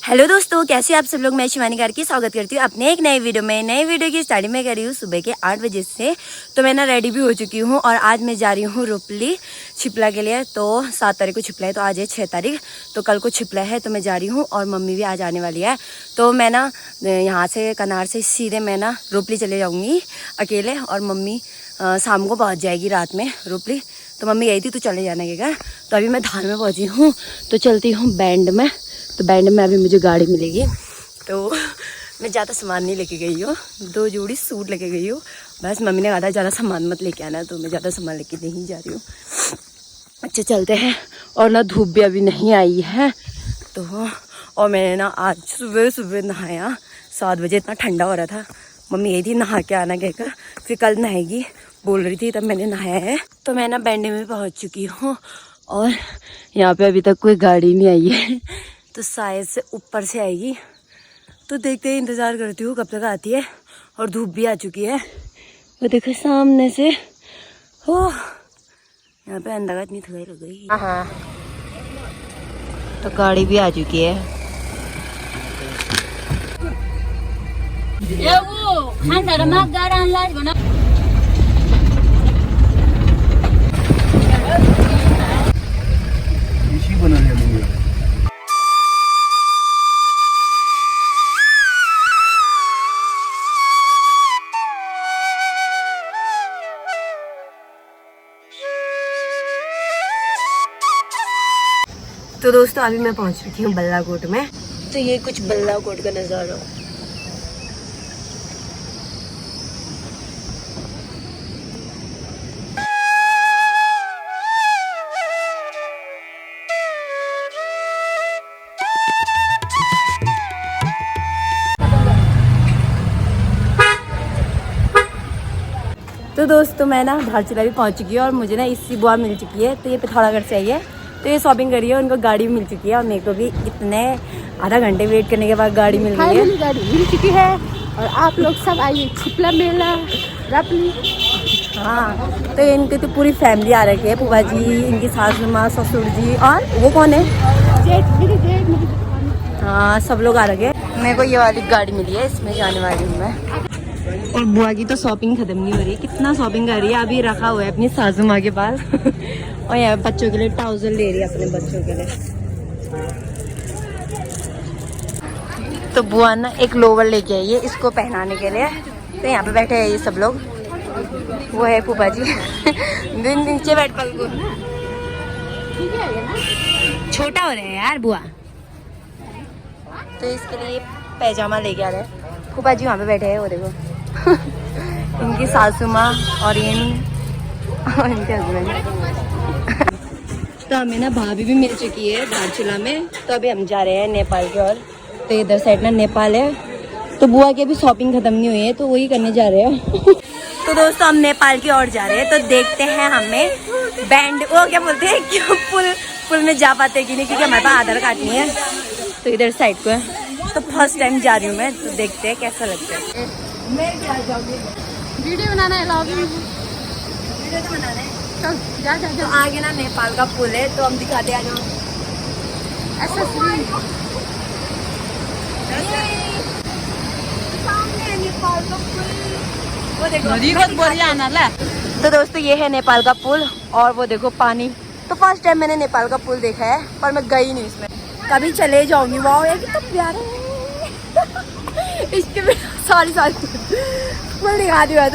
Hello दोस्तों, कैसे आप सब लोग। मैं शिवानी गार की स्वागत करती हूँ अपने एक नए वीडियो में। नए वीडियो की स्टार्टिंग में कर रही हूँ सुबह के 8 बजे से। तो मैं ना रेडी भी हो चुकी हूँ और आज मैं जा रही हूँ रुपली छिपला के लिए। तो 7 तारीख को छिपला है, तो आज है 6 तारीख, तो कल को छिपला है, तो मैं जा रही हूँ और मम्मी भी आज आने वाली है। तो मैं ना यहाँ से कनार से सीधे मैं ना रुपली चले जाऊँगी अकेले, और मम्मी शाम को पहुँच जाएगी रात में रुपली। तो मम्मी गई थी तो चले जाने के घर। तो अभी मैं धार में पहुँची हूँ, तो चलती हूँ बैंड में। तो बैंड में अभी मुझे गाड़ी मिलेगी। तो मैं ज़्यादा सामान नहीं लेके गई हूँ, 2 जोड़ी सूट लेके गई हूँ बस। मम्मी ने कहा था ज़्यादा सामान मत लेके आना, तो मैं ज़्यादा सामान लेके नहीं जा रही हूँ। अच्छा चलते हैं। और ना धूप भी अभी नहीं आई है, तो और मैंने ना आज सुबह सुबह नहाया 7 बजे। इतना ठंडा हो रहा था, मम्मी यही थी नहा के आना कहकर, फिर कल नहाएगी बोल रही थी, तब मैंने नहाया है। तो मैं ना बैंड में पहुँच चुकी हूँ और यहाँ पे अभी तक कोई गाड़ी नहीं आई है, तो शायद से ऊपर से आएगी। तो देखते ही इंतज़ार करती हूँ कब तक आती है। और धूप भी आ चुकी है, वो देखो सामने से। हो यहाँ पे अंदर इतनी थकाई लग गई। हाँ, तो गाड़ी भी आ चुकी है। तो दोस्तों अभी मैं पहुंच चुकी हूँ बल्लाकोट में। तो ये कुछ बल्लाकोट का नज़ारा। तो दोस्तों मैं ना धारचूला भी पहुंच चुकी हूँ और मुझे ना इसकी बुआ मिल चुकी है। तो ये पिथौरागढ़ से आई है, तो ये शॉपिंग करी है, उनको गाड़ी भी मिल चुकी है। और मेरे को भी इतने आधा घंटे वेट करने के बाद गाड़ी मिल गई है। गाड़ी मिल चुकी है और आप लोग सब आइए छिपला मेला रपली। हाँ, तो इनकी तो पूरी फैमिली आ रखी है, फूफा जी, इनकी सासू माँ, ससुर जी, और वो कौन है, जेठ। हाँ सब लोग आ रखे हैं। मेरे को ये वाली गाड़ी मिली है, इसमें जाने वाली हूँ मैं। और बुआ की तो शॉपिंग खत्म नहीं हो रही, कितना शॉपिंग कर रही है। अभी रखा हुआ है अपनी सासू माँ के पास। और यहाँ बच्चों के लिए ट्राउजर ले रही है अपने बच्चों के लिए। तो बुआ ना एक लोवर लेके आई है इसको पहनाने के लिए। तो यहाँ पे बैठे हैं ये सब लोग। वो है फूफा जी। नीचे बैठ पल छोटा हो रहे हैं यार बुआ, तो इसके लिए पैजामा लेके आ रहे हैं। फूफा जी वहाँ पे बैठे हैं, वो देखो। इनकी सासू माँ और ये और इनके हस्बैंड। तो हमें ना भाभी भी मिल चुकी है धारचूला में। तो अभी हम जा रहे हैं नेपाल की ओर। तो इधर साइड ना नेपाल है। तो बुआ की अभी शॉपिंग खत्म नहीं हुई है, तो वही करने जा रहे हैं। तो दोस्तों हम नेपाल की ओर जा रहे हैं, तो देखते हैं हमें बैंड वो क्या बोलते हैं, क्यों पुल में जा पाते कि नहीं, क्योंकि हमारे पास आधार कार्ड नहीं है। तो इधर साइड को है, तो फर्स्ट टाइम जा रही हूँ मैं, तो देखते हैं कैसा लगता है। वीडियो बनाना है, वीडियो तो बनाना है। जा तो आगे ना नेपाल का पुल है, तो हम दिखाते आ जाओ। सामने नेपाल का पुल, वो देखो। तो दोस्तों ये है नेपाल का पुल, और वो देखो पानी। तो फर्स्ट टाइम मैंने नेपाल का पुल देखा है, पर मैं गई नहीं इसमें, कभी चले जाऊंगी। वाओ ये कितना प्यारा है। इसके में सारी पुल दिखा दी बात।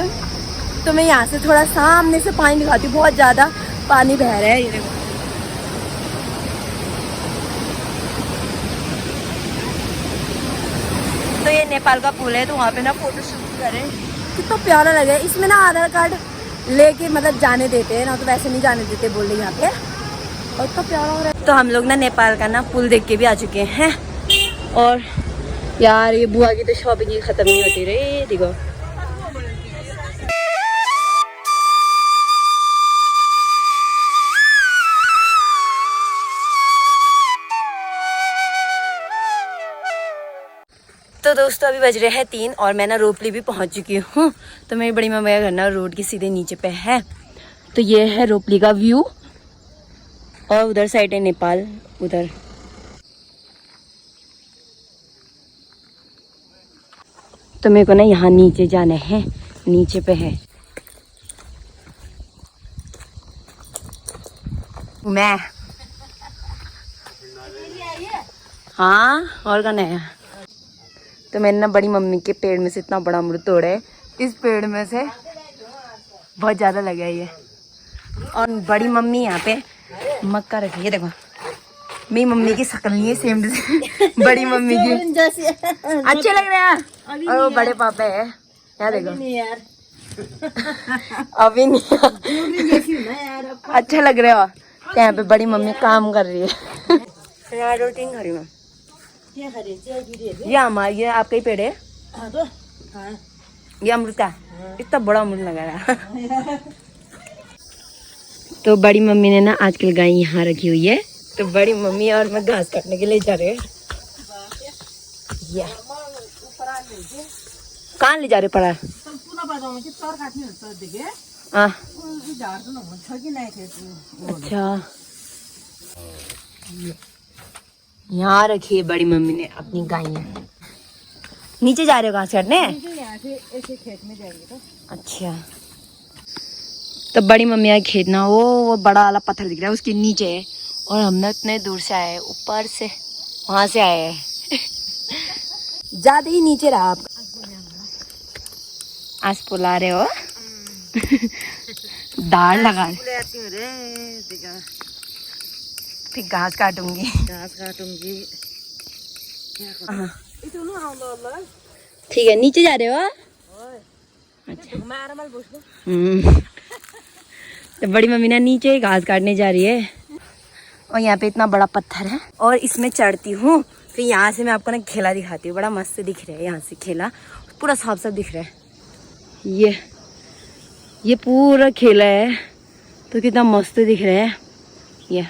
तो मैं यहाँ से थोड़ा सामने से पानी दिखाती हूँ, बहुत ज़्यादा पानी बह रहा है, ये देखो। तो ये नेपाल का पुल है, तो वहाँ पे ना फोटो शूट करें, कितना प्यारा लगे। इसमें ना आधार कार्ड लेके मतलब जाने देते हैं ना, तो वैसे नहीं जाने देते बोल रहे यहाँ पे। और इतना प्यारा हो रहा है। तो हम लोग ना नेपाल का ना पुल देख के भी आ चुके हैं। और यार ये बुआ की तो शॉपिंग ही खत्म नहीं होती रही, देखो। तो दोस्तों अभी बज रहे हैं 3 और मैं ना रोपली भी पहुंच चुकी हूँ। तो मेरी बड़ी मम्मी का घर ना रोड के सीधे नीचे पे है। तो ये है रोपली का व्यू, और उधर साइड है नेपाल उधर। तो मेरे को ना यहाँ नीचे जाना है, नीचे पे है मैं। हाँ और का नया। तो मैंने ना बड़ी मम्मी के पेड़ में से इतना बड़ा अमरूद तोड़ा है। इस पेड़ में से बहुत ज़्यादा लगा है ये। और बड़ी मम्मी यहाँ पे मक्का रखी है, देखो मेरी मम्मी की शक्ल नहीं है सेम बड़ी मम्मी की। अच्छे लग रहे हैं। और वो बड़े पापा है यहाँ देखो। अभी नहीं अच्छा लग रहे हो। तो यहाँ पे बड़ी मम्मी काम कर रही है। यहाँ रोटी खा रही हूँ। ये हमारा, ये आपका ही पेड़ है। ये अमरूद का इतना बड़ा अमरूद लगा रहा। तो बड़ी मम्मी ने ना आजकल गाय यहाँ रखी हुई है। तो बड़ी मम्मी और मैं घास काटने के लिए जा रहे हैं। कहाँ ले जा रहे पड़ा? अच्छा यहाँ रखी है बड़ी मम्मी ने अपनी गाय। नीचे जा रहे हो घास काटने? अच्छा तो बड़ी मम्मी का खेत ना वो बड़ा वाला पत्थर दिख रहा है उसके नीचे है। और हम ना इतने दूर से आए, ऊपर से वहां से आए हैं। ज्यादा ही नीचे रहा आप। आज पुला रहे हो? दाल लगा फिर घास काटूंगी। हाँ। ठीक है नीचे जा रहे हो? अच्छा तो बड़ी मम्मी ना नीचे घास काटने जा रही है। और यहाँ पे इतना बड़ा पत्थर है और इसमें चढ़ती हूँ। फिर यहाँ से मैं आपको ना खेला दिखाती हूँ। बड़ा मस्त दिख रहा है यहाँ से खेला, पूरा साफ साफ दिख रहा है। ये पूरा खेला है तो कितना मस्त दिख रहा है ये।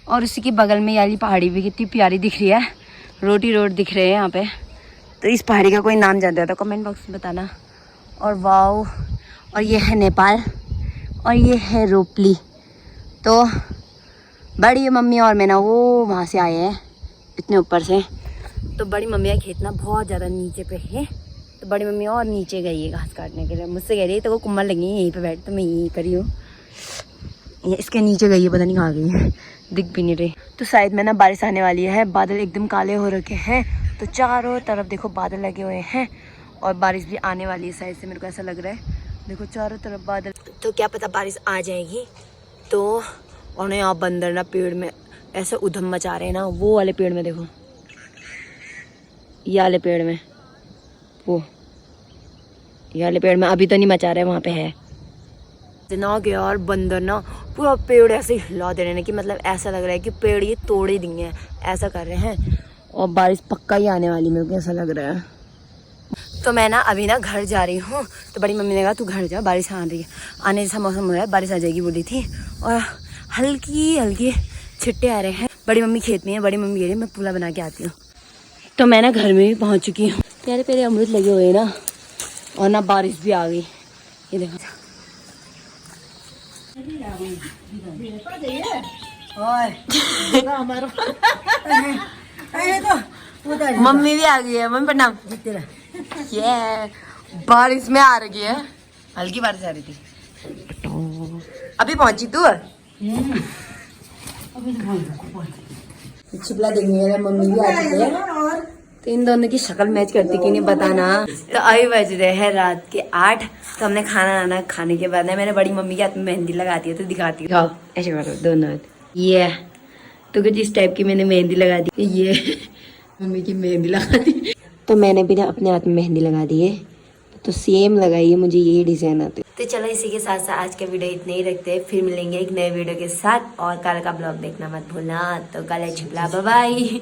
और उसी के बगल में वाली पहाड़ी भी कितनी प्यारी दिख रही है। रोटी रोड दिख रहे हैं यहाँ पे। तो इस पहाड़ी का कोई नाम जानता है तो कमेंट बॉक्स में बताना। और वाओ, और ये है नेपाल और ये है रोपली। तो बड़ी मम्मी और मैं ना वो वहाँ से आए हैं इतने ऊपर से। तो बड़ी मम्मी का खेत ना बहुत ज़्यादा नीचे पे है। तो बड़ी मम्मी और नीचे गई है घास काटने के लिए। मुझसे कह रही है तो वो कुम्मर लगी है यहीं पे बैठ, तो मैं यहीं पर ही हूँ। इसके नीचे गई है, पता नहीं कहाँ गई है, दिख भी नहीं रही। तो शायद में ना बारिश आने वाली है। बादल एकदम काले हो रखे हैं। तो चारों तरफ देखो बादल लगे हुए हैं और बारिश भी आने वाली है शायद से, मेरे को ऐसा लग रहा है। देखो चारों तरफ बादल। तो क्या पता बारिश आ जाएगी। तो और ना यहाँ बंदर ना पेड़ में ऐसे उधम मचा रहे हैं ना। वो वाले पेड़ में देखो, ये वाले पेड़ में, वो ये वाले पेड़ में अभी तो नहीं मचा रहे, वहाँ पे है ना गया। और बंदर ना पूरा पेड़ ऐसे हिला दे रहे हैं कि मतलब ऐसा लग रहा है कि पेड़ ये तोड़ ही देंगे, ऐसा कर रहे हैं। और बारिश पक्का ही आने वाली, मेरे को ऐसा लग रहा है। तो मैं ना अभी ना घर जा रही हूँ। तो बड़ी मम्मी ने कहा तू घर जा, बारिश आ रही है, आने जैसा मौसम हो रहा है, बारिश आ जाएगी बोली थी। और हल्की हल्की छिट्टे आ रहे हैं। बड़ी मम्मी खेत में है, बड़ी मम्मी कह रही है मैं पुलाव बना के आती हूँ। तो मैं ना घर में भी पहुँच चुकी हूँ। प्यारे प्यारे अमरूद लगे हुए हैं ना। और ना बारिश भी आ गई, ये देखो। मम्मी भी आ गई है। मम्मी प्रणाम। ये बारिश में आ रही है, हल्की बारिश आ रही थी। अभी पहुंची तू? छिपला देखने मम्मी भी आ चुकी है। तो इन दोनों की शक्ल मैच करती कि नहीं बताना। तो अभी बज रहे हैं रात के 8। तो हमने खाना खाने के बाद मैंने बड़ी मम्मी के हाथ में मेहंदी लगा दी है, तो दिखाती हूँ। ऐसे करो दोनों। ये तो कुछ इस टाइप की मैंने मेहंदी लगा दी। ये मम्मी की मेहंदी लगा दी। तो मैंने भी ना अपने हाथ में मेहंदी लगा दी है। तो सेम लगाई है, मुझे यही डिजाइन आते। तो चलो इसी के साथ साथ आज का वीडियो इतने ही रखते हैं। फिर मिलेंगे एक नए वीडियो के साथ। और कल का ब्लॉग देखना मत भूलना। तो कल है छिपला, बाय बाय।